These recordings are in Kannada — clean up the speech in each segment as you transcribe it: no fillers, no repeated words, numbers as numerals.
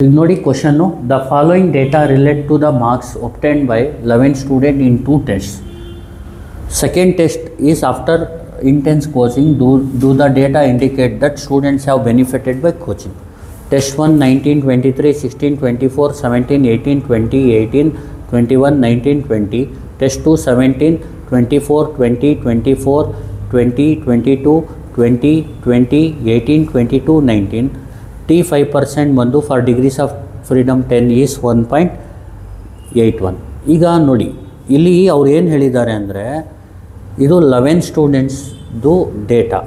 ಈಗ ನೋಡಿ ಕ್ವಶನ್ನು the following data relate to the marks obtained by 11 students in 2 tests. Second test is after intense coaching. Do the data indicate that students have benefited by coaching? Test 1 19, 23, 16, 24, 17, 18, 20, 18, 21, 19, 20. Test 2 17, 24, 20, 24, 20, 22, 20, 20, 18, 22, 19. T 5% ಬಂದು for degrees of freedom 10 is 1.81. ಈಗ ನೋಡಿ ಇಲ್ಲಿ ಅವ್ರು ಏನು ಹೇಳಿದ್ದಾರೆ ಅಂದರೆ ಇದು 11 ಸ್ಟೂಡೆಂಟ್ಸ್ದು ಡೇಟಾ.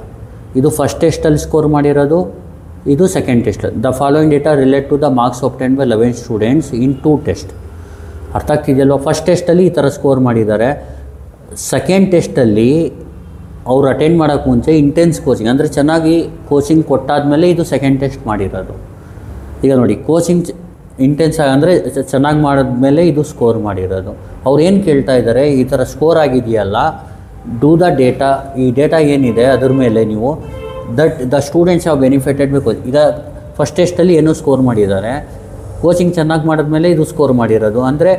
ಇದು ಫಸ್ಟ್ ಟೆಸ್ಟಲ್ಲಿ ಸ್ಕೋರ್ ಮಾಡಿರೋದು, ಇದು second test. The following data relate to the marks obtained by 11 students in 2 test. ಅರ್ಥ ಆಗ್ತಿದೆಯಲ್ವ? ಫಸ್ಟ್ ಟೆಸ್ಟಲ್ಲಿ ಈ ಥರ ಸ್ಕೋರ್ ಮಾಡಿದ್ದಾರೆ. ಸೆಕೆಂಡ್ ಟೆಸ್ಟಲ್ಲಿ ಅವ್ರು ಅಟೆಂಡ್ ಮಾಡೋಕ್ಕೆ ಮುಂಚೆ ಇಂಟೆನ್ಸ್ ಕೋಚಿಂಗ್ ಅಂದರೆ ಚೆನ್ನಾಗಿ ಕೋಚಿಂಗ್ ಕೊಟ್ಟಾದಮೇಲೆ ಇದು ಸೆಕೆಂಡ್ ಟೆಸ್ಟ್ ಮಾಡಿರೋದು. ಈಗ ನೋಡಿ ಕೋಚಿಂಗ್ ಇಂಟೆನ್ಸ್ ಅಂದರೆ ಚೆನ್ನಾಗಿ ಮಾಡಿದ್ಮೇಲೆ ಇದು ಸ್ಕೋರ್ ಮಾಡಿರೋದು. ಅವ್ರು ಏನು ಕೇಳ್ತಾ ಇದ್ದಾರೆ, ಈ ಥರ ಸ್ಕೋರ್ ಆಗಿದೆಯಲ್ಲ, ಡೂ ದ ಡೇಟಾ, ಈ ಡೇಟಾ ಏನಿದೆ ಅದ್ರ ಮೇಲೆ ನೀವು the students have benefited by coaching. ಈಗ ಫಸ್ಟ್ ಟೆಸ್ಟಲ್ಲಿ ಏನೋ ಸ್ಕೋರ್ ಮಾಡಿದ್ದಾರೆ, ಕೋಚಿಂಗ್ ಚೆನ್ನಾಗಿ ಮಾಡಿದ್ಮೇಲೆ ಇದು ಸ್ಕೋರ್ ಮಾಡಿರೋದು. ಅಂದರೆ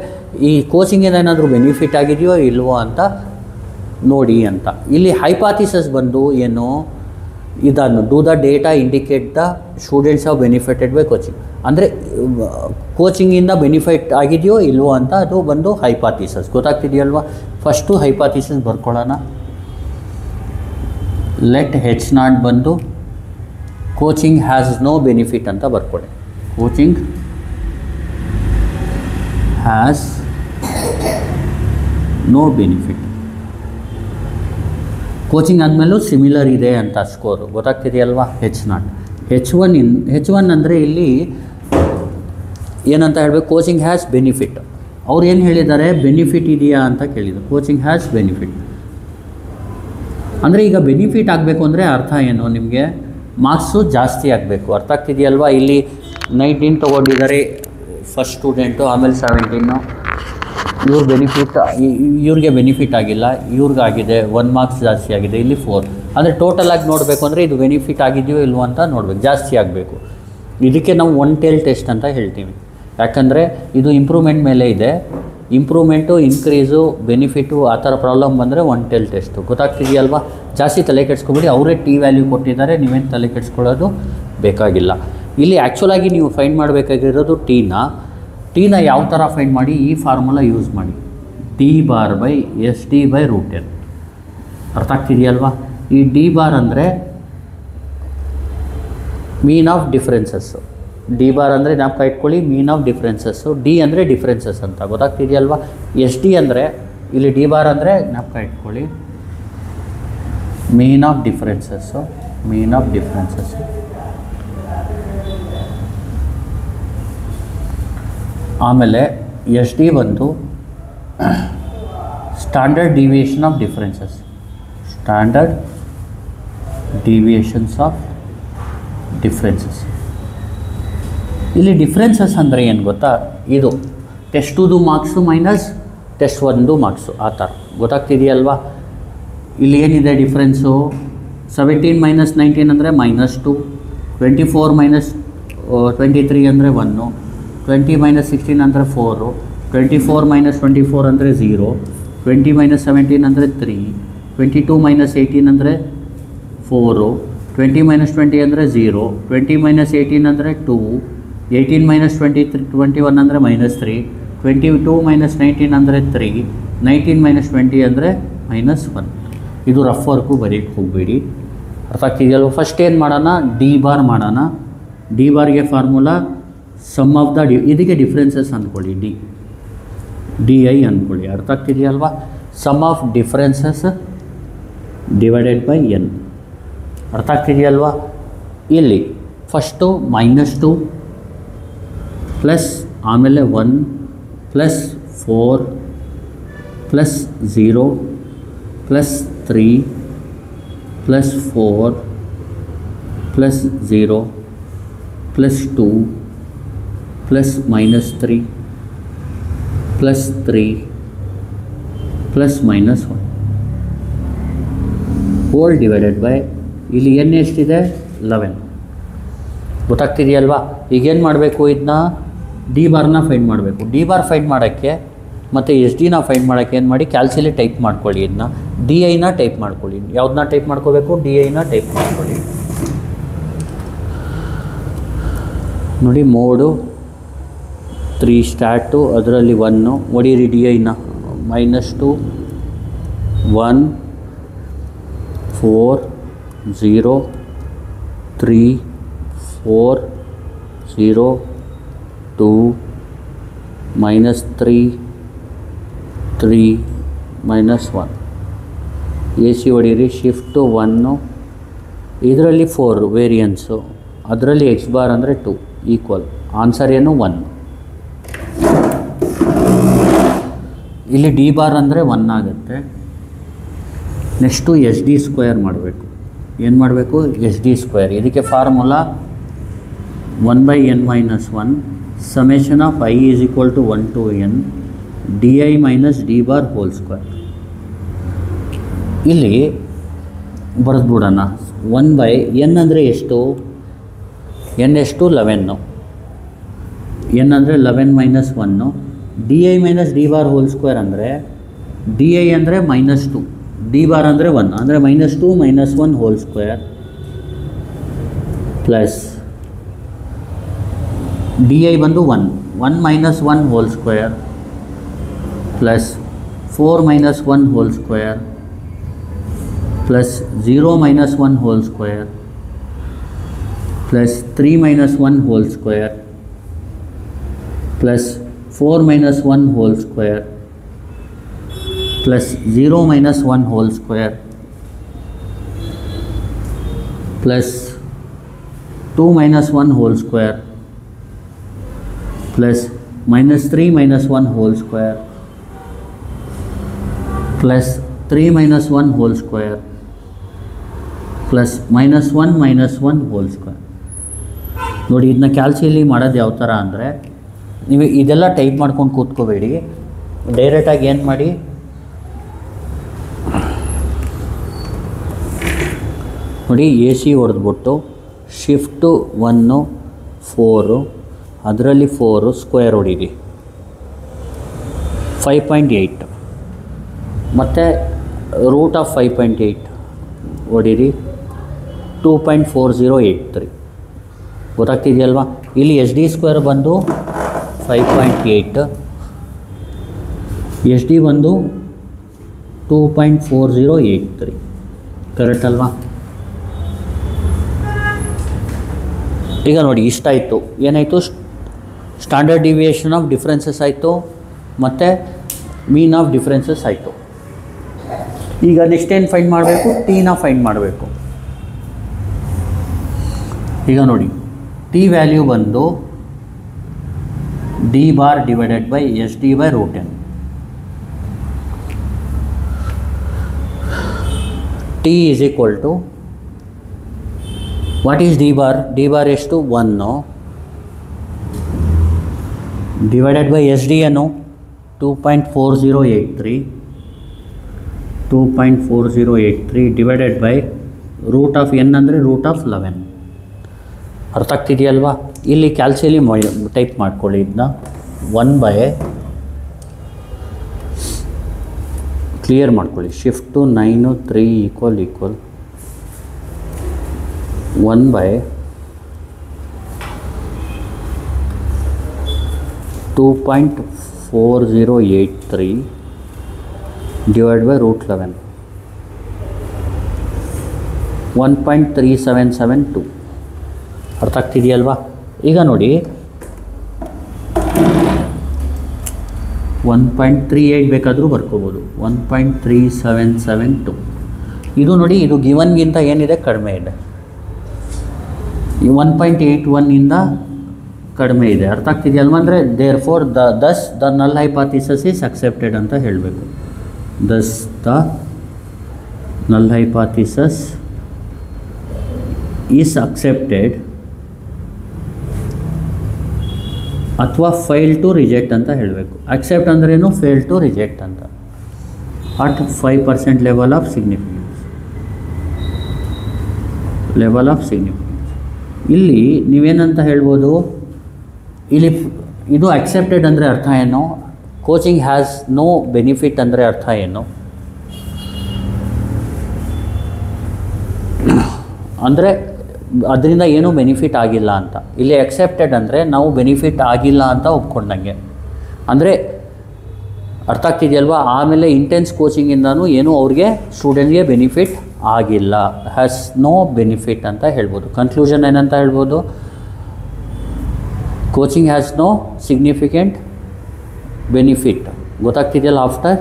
ಈ ಕೋಚಿಂಗಿಂದ ಏನಾದರೂ ಬೆನಿಫಿಟ್ ಆಗಿದೆಯೋ ಇಲ್ವೋ ಅಂತ ನೋಡಿ ಅಂತ. ಇಲ್ಲಿ ಹೈಪಾಥಿಸಸ್ ಬಂದು ಏನು, ಇದನ್ನು do the data indicate the students have benefited by coaching ಅಂದರೆ ಕೋಚಿಂಗಿಂದ ಬೆನಿಫಿಟ್ ಆಗಿದೆಯೋ ಇಲ್ವೋ ಅಂತ ಅದು ಬಂದು ಹೈಪಾಥಿಸಸ್. ಗೊತ್ತಾಗ್ತಿದೆಯಲ್ವ? ಫಸ್ಟು ಹೈಪಾಥಿಸಸ್ ಬರ್ಕೊಳ್ಳೋಣ. ಲೆಟ್ H0 ಬಂದು ಕೋಚಿಂಗ್ ಹ್ಯಾಸ್ ನೋ ಬೆನಿಫಿಟ್ ಅಂತ ಬರ್ಕೊಳ್ಳಿ. Coaching has no benefit. Coaching ಆದಮೇಲೂ ಸಿಮಿಲರ್ ಇದೆ ಅಂತ ಸ್ಕೋರು. ಗೊತ್ತಾಗ್ತಿದೆಯಲ್ವಾ? H0. H1 ಅಂದರೆ ಇಲ್ಲಿ ಏನಂತ ಹೇಳಬೇಕು, ಕೋಚಿಂಗ್ ಹ್ಯಾಸ್ ಬೆನಿಫಿಟ್. ಅವ್ರು ಏನು ಹೇಳಿದ್ದಾರೆ, ಬೆನಿಫಿಟ್ ಇದೆಯಾ ಅಂತ ಕೇಳಿದರು. ಕೋಚಿಂಗ್ ಹ್ಯಾಸ್ ಬೆನಿಫಿಟ್ ಅಂದರೆ ಈಗ ಬೆನಿಫಿಟ್ ಆಗಬೇಕು ಅಂದರೆ ಅರ್ಥ ಏನು ನಿಮಗೆ, ಮಾರ್ಕ್ಸು ಜಾಸ್ತಿ ಆಗಬೇಕು. ಅರ್ಥ ಆಗ್ತಿದೆಯಲ್ವಾ? ಇಲ್ಲಿ 19 ತೊಗೊಂಡಿದ್ದಾರೆ ಫಸ್ಟ್ ಸ್ಟೂಡೆಂಟು, ಆಮೇಲೆ 17. ಇವ್ರ ಬೆನಿಫಿಟ್, ಇವ್ರಿಗೆ ಬೆನಿಫಿಟ್ ಆಗಿಲ್ಲ, ಇವ್ರಿಗಾಗಿದೆ, 1 ಮಾರ್ಕ್ಸ್ ಜಾಸ್ತಿ ಆಗಿದೆ, ಇಲ್ಲಿ 4. ಅಂದರೆ ಟೋಟಲಾಗಿ ನೋಡಬೇಕು ಅಂದರೆ ಇದು ಬೆನಿಫಿಟ್ ಆಗಿದೆಯೋ ಇಲ್ವೋ ಅಂತ ನೋಡಬೇಕು, ಜಾಸ್ತಿ ಆಗಬೇಕು. ಇದಕ್ಕೆ ನಾವು 1 ಟೇಲ್ ಟೆಸ್ಟ್ ಅಂತ ಹೇಳ್ತೀವಿ. ಯಾಕಂದರೆ ಇದು ಇಂಪ್ರೂವ್ಮೆಂಟ್ ಮೇಲೆ ಇದೆ. ಇಂಪ್ರೂವ್ಮೆಂಟು, ಇನ್ಕ್ರೀಸು, ಬೆನಿಫಿಟು ಆ ಥರ ಪ್ರಾಬ್ಲಮ್ ಬಂದರೆ 1 ಟೇಲ್ ಟೆಸ್ಟು. ಗೊತ್ತಾಗ್ತಿದೆಯಲ್ವಾ? ಜಾಸ್ತಿ ತಲೆ ಕೆಡಿಸ್ಕೊಬೇಡಿ, ಅವರೇ ಟಿ ವ್ಯಾಲ್ಯೂ ಕೊಟ್ಟಿದ್ದಾರೆ, ನೀವೇನು ತಲೆ ಕೆಡಿಸ್ಕೊಳ್ಳೋದು ಬೇಕಾಗಿಲ್ಲ. ಇಲ್ಲಿ ಆ್ಯಕ್ಚುಲಾಗಿ ನೀವು ಫೈಂಡ್ ಮಾಡಬೇಕಾಗಿರೋದು ಟೀನ ಯಾವ ಥರ ಫೈಂಡ್ ಮಾಡಿ, ಈ ಫಾರ್ಮುಲಾ ಯೂಸ್ ಮಾಡಿ, D/SD/√10. ಅರ್ಥ ಆಗ್ತಿದೆಯಲ್ವಾ? ಈ D ಅಂದರೆ ಮೀನ್ ಆಫ್ ಡಿಫ್ರೆನ್ಸಸ್ಸು. D ಅಂದರೆ ಜ್ಞಾಪಕ ಇಟ್ಕೊಳ್ಳಿ, ಮೀನ್ ಆಫ್ ಡಿಫ್ರೆನ್ಸಸ್ಸು. D ಅಂದರೆ ಡಿಫ್ರೆನ್ಸಸ್ ಅಂತ. ಗೊತ್ತಾಗ್ತಿದೆಯಲ್ವಾ? SD ಅಂದರೆ ಇಲ್ಲಿ D ಅಂದರೆ ಜ್ಞಾಪಕ ಇಟ್ಕೊಳ್ಳಿ, ಮೀನ್ ಆಫ್ ಡಿಫ್ರೆನ್ಸಸ್ಸು. ಆಮೇಲೆ SD ಬಂದು standard deviation of differences. Standard deviations of differences. ಇಲ್ಲಿ ಡಿಫ್ರೆನ್ಸಸ್ ಅಂದರೆ ಏನು ಗೊತ್ತಾ, ಇದು ಟೆಸ್ಟ್ 2ದು ಮಾರ್ಕ್ಸು ಮೈನಸ್ ಟೆಸ್ಟ್ 1ದು ಮಾರ್ಕ್ಸು, ಆ ಥರ. ಗೊತ್ತಾಗ್ತಿದೆಯಲ್ವಾ? ಇಲ್ಲಿ ಏನಿದೆ ಡಿಫ್ರೆನ್ಸು, 17 - 19 ಅಂದರೆ -2, 24 - 23 ಅಂದರೆ 1, 20 - 16 ಅಂದರೆ 4, 24 - 24 ಅಂದರೆ 0, 20 - 17 ಅಂದರೆ 3, 22 - 18 ಅಂದರೆ 4, 20 - 20 ಅಂದರೆ 0, 20 - 18 ಅಂದರೆ 2, 18 - 21 ಅಂದರೆ -3, 22 - 19 ಅಂದರೆ 3, 19 - 20 ಅಂದರೆ -1. ಇದು ರಫ್ ವರ್ಕು ಬರೀಕ್ಕೆ ಹೋಗಬೇಡಿ. ಅರ್ಥ ಆಗ್ತಿದೆಯಲ್ವ? ಫಸ್ಟ್ ಏನು ಮಾಡೋಣ, D ಬಾರ್ ಮಾಡೋಣ. D ಬಾರ್ಗೆ ಫಾರ್ಮುಲಾ ಸಮ್ ಆಫ್ ದ ಇದಕ್ಕೆ ಡಿಫ್ರೆನ್ಸಸ್ ಅಂದ್ಕೊಳ್ಳಿ, DI ಅಂದ್ಕೊಳ್ಳಿ. ಅರ್ಥ ಆಗ್ತಿದೆಯಲ್ವಾ? Sum of differences divided by N. ಅರ್ಥ ಆಗ್ತಿದೆಯಲ್ವಾ? ಇಲ್ಲಿ ಫಸ್ಟು -2 ಪ್ಲಸ್ ಆಮೇಲೆ 1 plus 4 plus 0 plus 3 plus 4 plus 0 plus 2 plus -3 plus 3 plus -1 whole divided by ಇಲ್ಲಿ N ಎಷ್ಟಿದೆ 11. ಗೊತ್ತಾಗ್ತಿದೆಯಲ್ವಾ? ಈಗೇನು ಮಾಡಬೇಕು, ಇದನ್ನ ಡಿ ಬಾರ್ನ ಫೈಂಡ್ ಮಾಡಬೇಕು. ಡಿ ಬಾರ್ ಫೈಂಡ್ ಮಾಡೋಕ್ಕೆ ಮತ್ತು ಎಸ್ ಡಿನ ಫೈಂಡ್ ಮಾಡೋಕ್ಕೆ ಏನು ಮಾಡಿ, ಕ್ಯಾಲ್ಸಿಲಿ ಟೈಪ್ ಮಾಡ್ಕೊಳ್ಳಿ. ಇದನ್ನ ಡಿ ಐನ ಟೈಪ್ ಮಾಡ್ಕೊಳ್ಳಿ. ಯಾವುದನ್ನ ಟೈಪ್ ಮಾಡ್ಕೋಬೇಕು? ಡಿ ಐನ ಟೈಪ್ ಮಾಡ್ಕೊಳ್ಳಿ. ನೋಡಿ, ಮೋಡು 3 ಸ್ಟಾರ್ಟು, ಅದರಲ್ಲಿ 1 ಹೊಡೀರಿ. ಡಿ ಐನ -2 1 4 0 3 4 0 2 -3 3 -1. A C ಹೊಡೀರಿ. ಶಿಫ್ಟು 1, ಇದರಲ್ಲಿ 4 ವೇರಿಯನ್ಸು, ಅದರಲ್ಲಿ ಎಕ್ಸ್ ಬಾರ್ ಅಂದರೆ 2 ಈಕ್ವಲ್. ಆನ್ಸರ್ ಏನು? 1. ಇಲ್ಲಿ ಡಿ ಬಾರ್ ಅಂದರೆ 1 ಆಗುತ್ತೆ. ನೆಕ್ಸ್ಟು ಎಸ್ ಡಿ ಸ್ಕ್ವೇರ್ ಮಾಡಬೇಕು. ಏನು ಮಾಡಬೇಕು? S D square. ಇದಕ್ಕೆ formula 1/n-1 summation of i = 1 to n di - d bar whole square. ಇಲ್ಲಿ ಬರೆದ್ಬಿಡೋಣ. 1/n ಅಂದರೆ ಎಷ್ಟು? n ಎಷ್ಟು? 11. n ಅಂದರೆ 11 - 1. di - d bar whole square ಅಂದರೆ di ಅಂದರೆ -2, d ಬಾರ್ ಅಂದರೆ 1 ಅಂದರೆ -2 - 1 ಹೋಲ್ ಸ್ಕ್ವೇರ್ ಪ್ಲಸ್ di ಬಂದು 1 - 1 whole square plus 4 - 1 whole square plus 0 - 1 whole square plus 3 - 1 whole square plus 4 - 1 whole square plus 0 - 1 whole square plus 2 - 1 whole square plus -3 - 1 whole square plus 3 - 1 whole square plus -1 - 1 whole square. ನೋಡಿ, ಇದನ್ನ ಕ್ಯಾಲ್ಸಿಯಲ್ಲಿ ಮಾಡೋದು ಯಾವ ಥರ ಅಂದರೆ, ನೀವು ಇದೆಲ್ಲ ಟೈಪ್ ಮಾಡ್ಕೊಂಡು ಕೂತ್ಕೋಬೇಡಿ. ಡೈರೆಕ್ಟಾಗಿ ಏನು ಮಾಡಿ, ನೋಡಿ ಎ ಸಿ ಹೊಡೆದ್ಬಿಟ್ಟು ಶಿಫ್ಟು 1 4 ಅದರಲ್ಲಿ 4 ಸ್ಕ್ವೇರ್ ಹೊಡೀರಿ 5.8 ಮತ್ತು ರೂಟ್ ಆಫ್ 5.8 ಹೊಡೀರಿ 2.4083. ಗೊತ್ತಾಗ್ತಿದೆಯಲ್ವಾ? ಇಲ್ಲಿ ಎಸ್ ಡಿ ಸ್ಕ್ವೇರ್ ಬಂದು 5.8, ಎಸ್ ಡಿ ಬಂದು 2.4083. ಕರೆಕ್ಟ್ ಅಲ್ವಾ? ಈಗ ನೋಡಿ, ಇಷ್ಟಾಯಿತು. ಏನಾಯಿತು? ಸ್ಟ್ಯಾಂಡರ್ಡ್ ಡಿವಿಯೇಷನ್ ಆಫ್ ಡಿಫ್ರೆನ್ಸಸ್ ಆಯಿತು ಮತ್ತು ಮೀನ್ ಆಫ್ ಡಿಫ್ರೆನ್ಸಸ್ ಆಯಿತು. ಈಗ ನೆಕ್ಸ್ಟ್ ಏನು ಫೈಂಡ್ ಮಾಡಬೇಕು? ಟೀನ ಫೈಂಡ್ ಮಾಡಬೇಕು. ಈಗ ನೋಡಿ, ಟಿ ವ್ಯಾಲ್ಯೂ ಬಂದು D bar divided by S D by √n. T is equal to what is D bar? D bar ಎಷ್ಟು? 1 ಡಿವೈಡೆಡ್ ಬೈ ಎಸ್ ಡಿ ಏನು? 2.4083 divided by root of n ಅಂದರೆ ರೂಟ್ ಆಫ್ 11. ಅರ್ಥ ಆಗ್ತಿದೆಯಲ್ವಾ? ಇಲ್ಲಿ ಕ್ಯಾಲ್ಸಿಯಲ್ಲಿ ಟೈಪ್ ಮಾಡ್ಕೊಳ್ಳಿ. ಇದನ್ನ 1/ ಕ್ಲಿಯರ್ ಮಾಡ್ಕೊಳ್ಳಿ. Shift 9 3 = 1/2.4083 divided by √11 1.3772. ಅರ್ಥ ಆಗ್ತಿದೆಯಲ್ವಾ? ಈಗ ನೋಡಿ, 1.38 ಬೇಕಾದರೂ ಬರ್ಕೋಬೋದು. 1.3772 ಇದು ನೋಡಿ, ಇದು ಗಿವನ್ಗಿಂತ ಏನಿದೆ? ಕಡಿಮೆ ಇದೆ. ಈ 1.81 ಕಡಿಮೆ ಇದೆ. ಅರ್ಥ ಆಗ್ತಿದೆಯಲ್ವ? ಅಂದರೆ therefore thus the null hypothesis is accepted ಅಂತ ಹೇಳಬೇಕು. Thus the null hypothesis is accepted ಅಥವಾ ಫೇಲ್ ಟು ರಿಜೆಕ್ಟ್ ಅಂತ ಹೇಳಬೇಕು. ಅಕ್ಸೆಪ್ಟ್ ಅಂದ್ರೇನು? ಫೇಲ್ ಟು ರಿಜೆಕ್ಟ್ ಅಂತ. At 5% level of significance. ಇಲ್ಲಿ ನೀವೇನಂತ ಹೇಳ್ಬೋದು, ಇಲ್ಲಿ ಇದು ಅಕ್ಸೆಪ್ಟೆಡ್ ಅಂದರೆ ಅರ್ಥ ಏನು, ಕೋಚಿಂಗ್ ಹ್ಯಾಸ್ ನೋ ಬೆನಿಫಿಟ್ ಅಂದರೆ ಅರ್ಥ ಏನು, ಅಂದರೆ ಅದರಿಂದ ಏನೂ ಬೆನಿಫಿಟ್ ಆಗಿಲ್ಲ ಅಂತ. ಇಲ್ಲಿ ಅಕ್ಸೆಪ್ಟೆಡ್ ಅಂದರೆ ನಾವು ಬೆನಿಫಿಟ್ ಆಗಿಲ್ಲ ಅಂತ ಒಪ್ಕೊಂಡಂಗೆ, ಅಂದರೆ ಅರ್ಥ ಆಗ್ತಿದೆಯಲ್ವಾ. ಆಮೇಲೆ ಇಂಟೆನ್ಸ್ ಕೋಚಿಂಗಿಂದನೂ ಏನೂ ಅವ್ರಿಗೆ ಸ್ಟೂಡೆಂಟ್ಗೆ ಬೆನಿಫಿಟ್ ಆಗಿಲ್ಲ, ಹ್ಯಾಸ್ ನೋ ಬೆನಿಫಿಟ್ ಅಂತ ಹೇಳ್ಬೋದು. ಕನ್ಕ್ಲೂಷನ್ ಏನಂತ ಹೇಳ್ಬೋದು, coaching has no significant benefit, ಗೊತ್ತಾಗ್ತಿದೆಯಲ್ಲ, ಆಫ್ಟರ್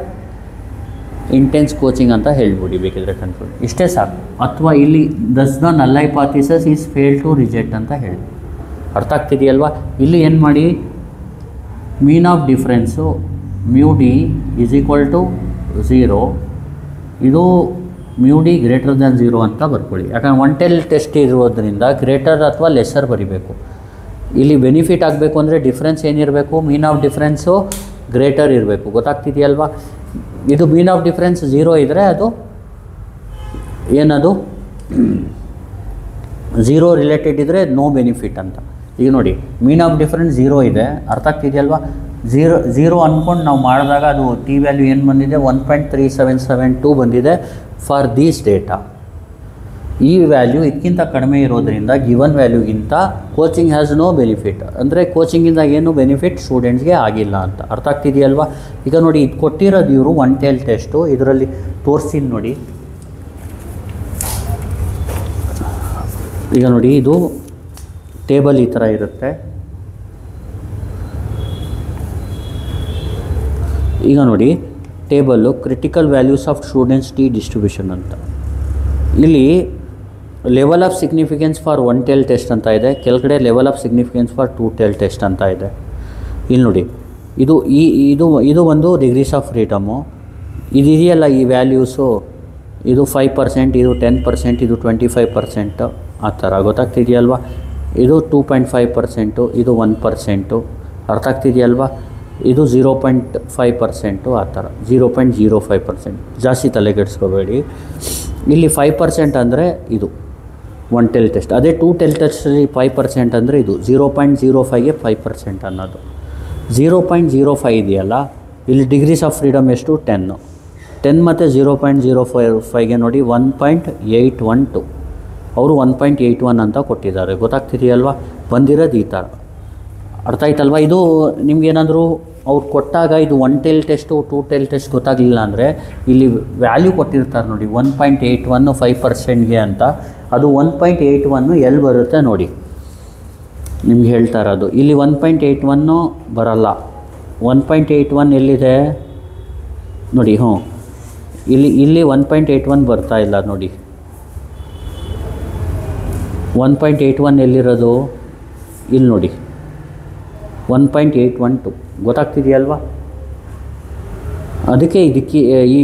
ಇಂಟೆನ್ಸ್ ಕೋಚಿಂಗ್ ಅಂತ ಹೇಳ್ಬಿಡಿ ಬೇಕಿದ್ರೆ ಕನ್ಕ್ಲೂಡ್, ಇಷ್ಟೇ ಸಾಕು. ಅಥವಾ ಇಲ್ಲಿ thus the null hypothesis is fail to reject ಅಂತ ಹೇಳಿ, ಅರ್ಥ ಆಗ್ತಿದೆಯಲ್ವಾ. ಇಲ್ಲಿ ಏನು ಮಾಡಿ, mean of difference mu D is equal to 0, ಇದು ಮ್ಯೂ ಡಿ ಗ್ರೇಟರ್ ದ್ಯಾನ್ 0 ಅಂತ ಬರ್ಕೊಳ್ಳಿ. ಯಾಕಂದ್ರೆ 1 ಟೆಸ್ಟ್ ಇರೋದ್ರಿಂದ ಗ್ರೇಟರ್ ಅಥವಾ ಲೆಸ್ಸರ್ ಬರಿಬೇಕು. ಇಲ್ಲಿ ಬೆನಿಫಿಟ್ ಆಗಬೇಕು ಅಂದರೆ ಡಿಫ್ರೆನ್ಸ್ ಏನಿರಬೇಕು, ಮೀನ್ ಆಫ್ ಡಿಫ್ರೆನ್ಸು ಗ್ರೇಟರ್ ಇರಬೇಕು, ಗೊತ್ತಾಗ್ತಿದೆಯಲ್ವಾ. ಇದು ಮೀನ್ ಆಫ್ ಡಿಫ್ರೆನ್ಸ್ 0 ಇದ್ದರೆ ಅದು ಏನದು 0 ರಿಲೇಟೆಡ್ ಇದ್ದರೆ ನೋ ಬೆನಿಫಿಟ್ ಅಂತ. ಈಗ ನೋಡಿ, ಮೀನ್ ಆಫ್ ಡಿಫ್ರೆನ್ಸ್ 0 ಇದೆ, ಅರ್ಥ ಆಗ್ತಿದೆಯಲ್ವಾ. 0 ಅಂದ್ಕೊಂಡು ನಾವು ಮಾಡಿದಾಗ ಅದು ಟಿ ವ್ಯಾಲ್ಯೂ ಏನು ಬಂದಿದೆ, 1.3772 ಬಂದಿದೆ ಫಾರ್ ದೀಸ್ ಡೇಟಾ. ಈ ವ್ಯಾಲ್ಯೂ ಇದಕ್ಕಿಂತ ಕಡಿಮೆ ಇರೋದರಿಂದ ಗಿವನ್ ವ್ಯಾಲ್ಯೂಗಿಂತ ಕೋಚಿಂಗ್ ಹ್ಯಾಸ್ ನೋ ಬೆನಿಫಿಟ್, ಅಂದರೆ ಕೋಚಿಂಗಿಂದ ಏನು ಬೆನಿಫಿಟ್ ಸ್ಟೂಡೆಂಟ್ಸ್ಗೆ ಆಗಿಲ್ಲ ಅಂತ. ಅರ್ಥ ಆಗ್ತಿದೆಯಲ್ವಾ. ಈಗ ನೋಡಿ, ಇದು ಕೊಟ್ಟಿರೋದು ಇವರು 1 ಟೆಲ್ ಟೆಸ್ಟು, ಇದರಲ್ಲಿ ತೋರಿಸ್ತೀನಿ ನೋಡಿ. ಈಗ ನೋಡಿ, ಇದು ಟೇಬಲ್ ಈ ಥರ ಇರುತ್ತೆ. ಈಗ ನೋಡಿ table critical values of students T distribution ಅಂತ. ಇಲ್ಲಿ level of significance for 1 tell test ಅಂತ ಇದೆ, ಕೆಳಗಡೆ level of significance for 2 tell test ಅಂತ ಇದೆ. ಇಲ್ಲಿ ನೋಡಿ, ಇದು ಒಂದು ಡಿಗ್ರೀಸ್ ಆಫ್ ಫ್ರೀಡಮು. ಇದೆಯಲ್ಲ ಈ ವ್ಯಾಲ್ಯೂಸು, ಇದು 5%, ಇದು 10%, ಇದು 25% ಆ ಥರ, ಗೊತ್ತಾಗ್ತಿದೆಯಲ್ವಾ. ಇದು 2.5%, ಇದು 1%, ಅರ್ಥ ಆಗ್ತಿದೆಯಲ್ವಾ. ಇದು 0.5% ಆ ಥರ, 0.05%, ಜಾಸ್ತಿ ತಲೆಗೆಡಿಸ್ಕೋಬೇಡಿ. ಇಲ್ಲಿ 5% ಅಂದರೆ ಇದು 1 ಟೆಲ್ ಟೆಸ್ಟ್, ಅದೇ 2 ಟೆಲ್ ಟೆಸ್ಟಲ್ಲಿ 5% ಅಂದರೆ ಇದು 0.05ಗೆ 5% ಅನ್ನೋದು. 0.05 ಇದೆಯಲ್ಲ, ಇಲ್ಲಿ ಡಿಗ್ರೀಸ್ ಆಫ್ ಫ್ರೀಡಮ್ ಎಷ್ಟು, 10 ಮತ್ತು 0.05ಗೆ ನೋಡಿ 1.812, ಅವರು 1.81 ಅಂತ ಕೊಟ್ಟಿದ್ದಾರೆ, ಗೊತ್ತಾಗ್ತಿದೆಯಲ್ವಾ. ಬಂದಿರೋದು ಈ ಥರ, ಅರ್ಥ ಆಯ್ತಲ್ವ. ಇದು ನಿಮ್ಗೇನಾದರೂ ಅವ್ರು ಕೊಟ್ಟಾಗ ಇದು 1 ಟೆಲ್ ಟೆಸ್ಟು 2 ಟೆಲ್ ಟೆಸ್ಟ್ ಗೊತ್ತಾಗಲಿಲ್ಲ ಅಂದರೆ ಇಲ್ಲಿ ವ್ಯಾಲ್ಯೂ ಕೊಟ್ಟಿರ್ತಾರೆ ನೋಡಿ, 1.81 5%ಗೆ ಅಂತ. ಅದು 1.81 ಎಲ್ಲಿ ಬರುತ್ತೆ ನೋಡಿ, ನಿಮ್ಗೆ ಹೇಳ್ತಾ ಇರೋದು. ಇಲ್ಲಿ 1.81 ಬರಲ್ಲ, 1.81 ಎಲ್ಲಿದೆ ನೋಡಿ. ಇಲ್ಲಿ 1.81 ಬರ್ತಾ ಇಲ್ಲ ನೋಡಿ. 1.81 ಎಲ್ಲಿರೋದು, ಇಲ್ಲಿ ನೋಡಿ 1.812, ಗೊತ್ತಾಗ್ತಿದೆಯಲ್ವಾ. ಅದಕ್ಕೆ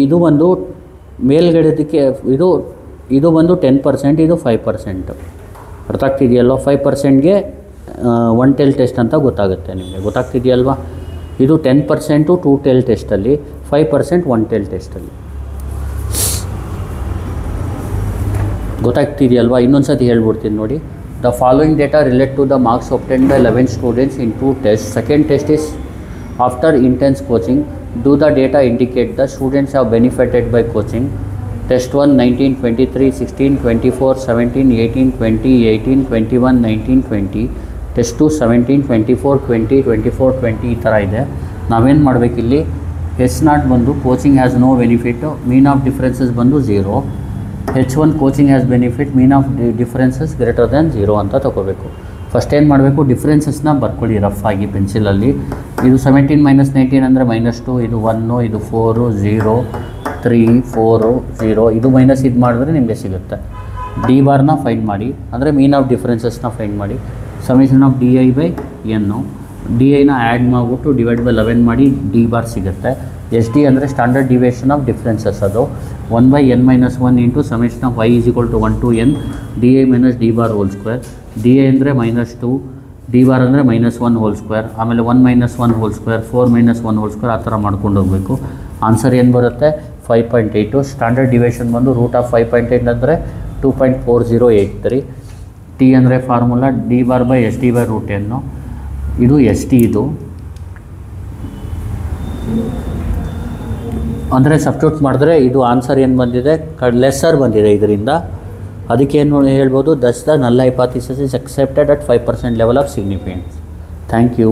ಇದು ಒಂದು ಮೇಲ್ಗಡೆದಕ್ಕೆ ಇದು ಬಂದು 10%, ಇದು 5%, ಅರ್ಥ ಆಗ್ತಿದೆಯಲ್ವ. 5%ಗೆ 1 ಟೆಲ್ ಟೆಸ್ಟ್ ಅಂತ ಗೊತ್ತಾಗುತ್ತೆ ನಿಮಗೆ, ಗೊತ್ತಾಗ್ತಿದೆಯಲ್ವಾ. ಇದು 10% 2 ಟೆಲ್ ಟೆಸ್ಟಲ್ಲಿ, 5% 1 ಟೆಲ್ ಟೆಸ್ಟಲ್ಲಿ, ಗೊತ್ತಾಗ್ತಿದೆಯಲ್ವಾ. ಇನ್ನೊಂದು ಸತಿ ಹೇಳ್ಬಿಡ್ತೀನಿ ನೋಡಿ. The following data relate to the marks obtained by 11 students in 2 tests. Second test is after intense coaching. Do the data indicate the students have benefited by coaching? Test 1 19, 23, 16, 24, 17, 18, 20, 18, 21, 19, 20. Test 2 17, 24, 20, 24, 20 ಈ ಥರ ಇದೆ. ನಾವೇನು ಮಾಡಬೇಕಿಲ್ಲಿ, H0 ಬಂದು coaching has no benefit, mean of differences ಬಂದು 0. H1 coaching has benefit, mean of differences greater than 0 ಅಂತ ತೊಗೋಬೇಕು. ಫಸ್ಟ್ ಏನು ಮಾಡಬೇಕು, ಡಿಫ್ರೆನ್ಸಸ್ನ ಬರ್ಕೊಳ್ಳಿ ರಫ್ ಆಗಿ ಪೆನ್ಸಿಲಲ್ಲಿ. ಇದು 17 - 19 ಅಂದರೆ -2, ಇದು 1, ಇದು 4, 0, 3, 4, 0, ಇದು ಮೈನಸ್ ಇದು ಮಾಡಿದ್ರೆ ನಿಮಗೆ ಸಿಗುತ್ತೆ. ಡಿ ಬಾರ್ನ ಫೈಂಡ್ ಮಾಡಿ, ಅಂದರೆ ಮೀನ್ ಆಫ್ ಡಿಫ್ರೆನ್ಸಸ್ನ ಫೈಂಡ್ ಮಾಡಿ. ಸಮೇಷನ್ ಆಫ್ DI/N, DIನ ಆ್ಯಡ್ ಮಾಡಿಬಿಟ್ಟು ಡಿವೈಡ್ ಬೈ 11 ಮಾಡಿ ಡಿ ಬಾರ್ ಸಿಗುತ್ತೆ. SD ಅಂದರೆ ಸ್ಟ್ಯಾಂಡರ್ಡ್ ಡಿವಿಯೇಷನ್ ಆಫ್ ಡಿಫ್ರೆನ್ಸಸ್, ಅದು 1/n-1 into summation of y = 1 to n DI - D bar whole square. DI ಅಂದರೆ -2, ಡಿ ಬಾರ್ ಅಂದರೆ -1 ಹೋಲ್ ಸ್ಕ್ವೇರ್, ಆಮೇಲೆ 1 - 1 ಹೋಲ್ ಸ್ಕ್ವೇರ್, 4 - 1 ಹೋಲ್ ಸ್ಕ್ವೇರ್, ಆ ಥರ ಮಾಡ್ಕೊಂಡು ಹೋಗಬೇಕು. ಆನ್ಸರ್ ಏನು ಬರುತ್ತೆ, 5.8. ಸ್ಟ್ಯಾಂಡರ್ಡ್ ಡಿವಿಯೇಷನ್ ಬಂದು √5.8 ಅಂದರೆ 2.4083. ಟಿ ಅಂದರೆ formula D bar by S T by root ಎನ್ನು, ಇದು ಎಸ್ ಟಿ ಇದು ಅಂದರೆ ಸಬ್ಸ್ಟಿಟ್ಯೂಟ್ ಮಾಡಿದ್ರೆ ಇದು ಆನ್ಸರ್ ಏನು ಬಂದಿದೆ, ಲೆಸ್ಸರ್ ಬಂದಿದೆ ಇದರಿಂದ. ಅದಕ್ಕೆ ಏನು ಹೇಳ್ಬೋದು, thus the null hypothesis is accepted at 5% level of significance. Thank you.